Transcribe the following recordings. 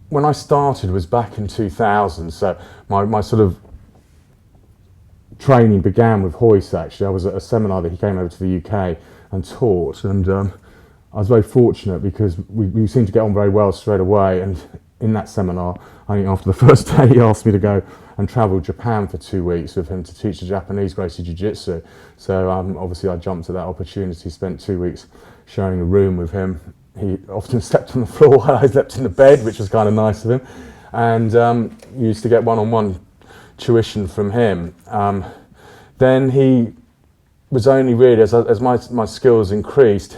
when I started was back in 2000, so my sort of training began with Royce. Actually, I was at a seminar that he came over to the UK and taught, and I was very fortunate because we seemed to get on very well straight away. And in that seminar, I think after the first day, he asked me to go and travel Japan for 2 weeks with him to teach the Japanese Gracie Jiu-Jitsu. So obviously I jumped at that opportunity, spent 2 weeks sharing a room with him. He often slept on the floor while I slept in the bed, which was kind of nice of him. And used to get one-on-one tuition from him. Then he was only really, as my skills increased,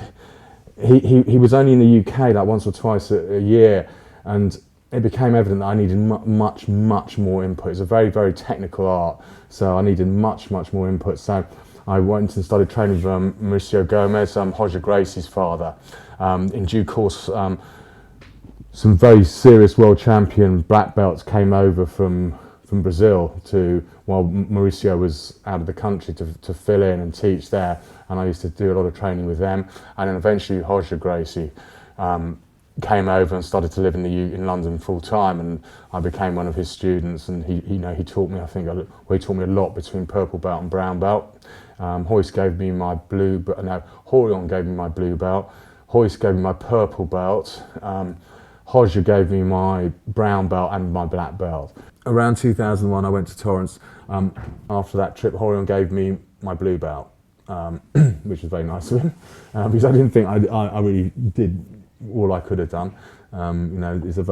he was only in the UK like once or twice a year, and it became evident that I needed much more input. It's a very, very technical art, so I needed much more input. So I went and started training with Mauricio Gomez, Roger Gracie's father. In due course, some very serious world champion black belts came over from Brazil while Mauricio was out of the country to fill in and teach there, and I used to do a lot of training with them. And then eventually Roger Gracie came over and started to live in London full time, and I became one of his students. And he taught me, he taught me a lot between purple belt and brown belt. Royce gave me my blue, but no, Horion gave me my blue belt. Royce gave me my purple belt. Roger gave me my brown belt and my black belt. Around 2001, I went to Torrance. After that trip, Horion gave me my blue belt, which was very nice of him, because I didn't think I really did all I could have done. But it is a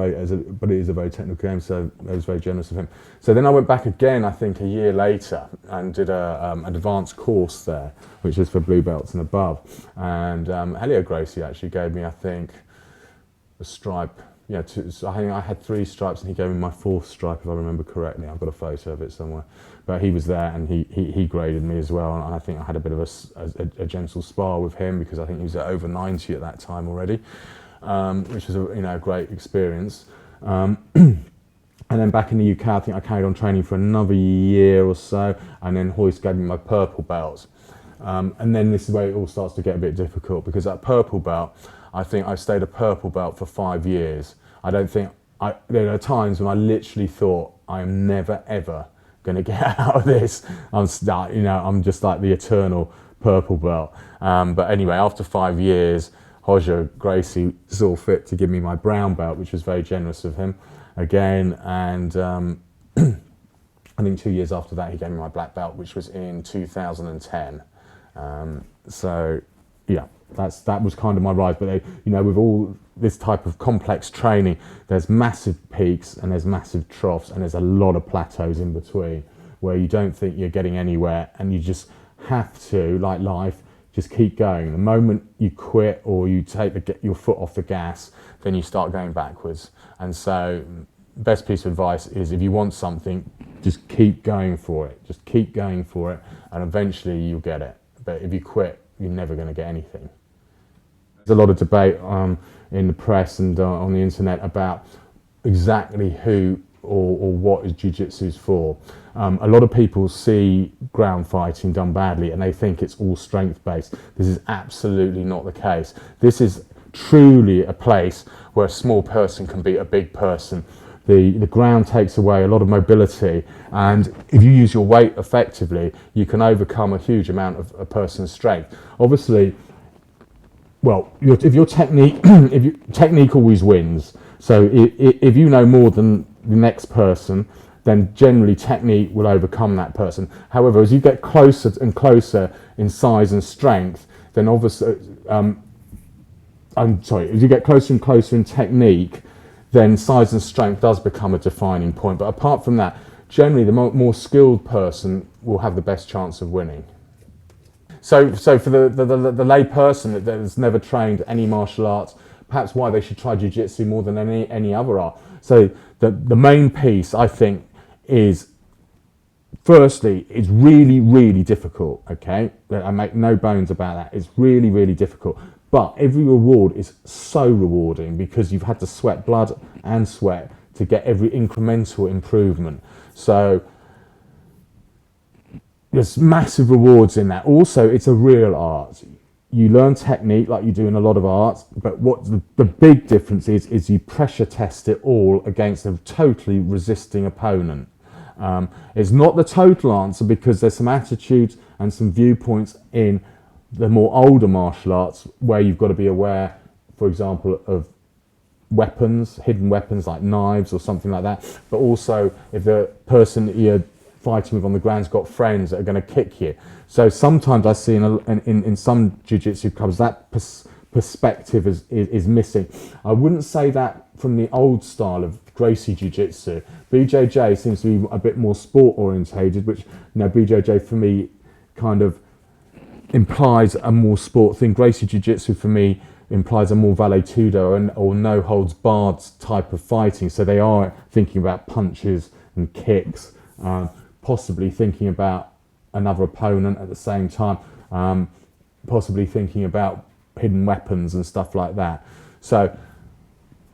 very technical game, so that was very generous of him. So then I went back again, I think a year later, and did an advanced course there, which is for blue belts and above. And Helio Gracie actually gave me, I think, a stripe. Yeah, so I think I had 3 stripes, and he gave me my 4th stripe, if I remember correctly. I've got a photo of it somewhere. But he was there, and he graded me as well. And I think I had a bit of a gentle spar with him, because I think he was at over 90 at that time already, which was a great experience. And then back in the UK, I think I carried on training for another year or so, and then Royce gave me my purple belt. And then this is where it all starts to get a bit difficult, because that purple belt, I think I stayed a purple belt for 5 years. There are times when I literally thought, I am never ever going to get out of this. I'm just like the eternal purple belt. But anyway, after 5 years, Roger Gracie saw fit to give me my brown belt, which was very generous of him again. And I think 2 years after that, he gave me my black belt, which was in 2010. So yeah, that was kind of my rise. But with all this type of complex training, there's massive peaks and there's massive troughs, and there's a lot of plateaus in between where you don't think you're getting anywhere, and you just have to, like life, just keep going. The moment you quit or you take your foot off the gas, then you start going backwards. And so best piece of advice is, if you want something, just keep going for it. Just keep going for it, and eventually you'll get it. But if you quit, you're never going to get anything. There's a lot of debate in the press and on the internet about exactly who or what is jiu-jitsu for. A lot of people see ground fighting done badly and they think it's all strength-based. This is absolutely not the case. This is truly a place where a small person can beat a big person. The ground takes away a lot of mobility, and if you use your weight effectively, you can overcome a huge amount of a person's strength. Obviously, well, if your technique, technique always wins. So if you know more than the next person, then generally technique will overcome that person. However, as you get closer and closer in size and strength, then obviously, as you get closer and closer in technique, then size and strength does become a defining point. But apart from that, generally the more skilled person will have the best chance of winning. So for the lay person that has never trained any martial arts, perhaps why they should try jiu-jitsu more than any other art. So the main piece, I think, is, firstly, it's really, really difficult, okay? I make no bones about that. It's really, really difficult. But every reward is so rewarding, because you've had to sweat blood and sweat to get every incremental improvement. So there's massive rewards in that. Also, it's a real art. you learn technique like you do in a lot of arts, but what the big difference is you pressure test it all against a totally resisting opponent. It's not the total answer, because there's some attitudes and some viewpoints in the more older martial arts where you've got to be aware, for example, of weapons, hidden weapons like knives or something like that, but also if the person that you're fighting with on the ground's got friends that are going to kick you. So sometimes I see in some jiu-jitsu clubs that perspective is missing. I wouldn't say that from the old style of Gracie Jiu-Jitsu. BJJ seems to be a bit more sport orientated, which, you know, BJJ for me kind of implies a more sport thing. Gracie Jiu-Jitsu for me implies a more vale-tudo or no holds barred type of fighting. So they are thinking about punches and kicks, possibly thinking about another opponent at the same time, possibly thinking about hidden weapons and stuff like that. So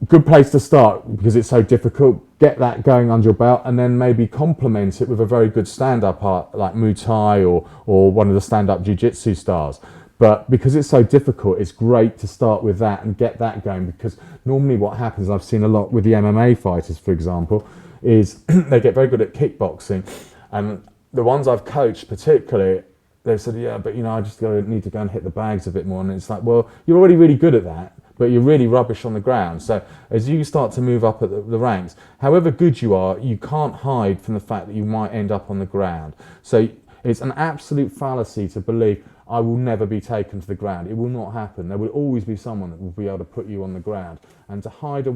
good place to start, because it's so difficult. Get that going under your belt, and then maybe complement it with a very good stand-up art like Muay Thai or one of the stand-up jiu-jitsu styles. But because it's so difficult, it's great to start with that and get that going, because normally what happens, I've seen a lot with the MMA fighters, for example, is they get very good at kickboxing, and the ones I've coached particularly, they've said, yeah, but you know, I just need to go and hit the bags a bit more. And it's like, well, you're already really good at that, but you're really rubbish on the ground. So as you start to move up at the ranks, however good you are, you can't hide from the fact that you might end up on the ground. So it's an absolute fallacy to believe I will never be taken to the ground. It will not happen. There will always be someone that will be able to put you on the ground. And to hide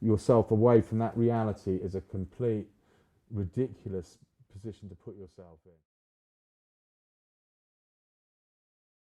yourself away from that reality is a complete ridiculous position to put yourself in.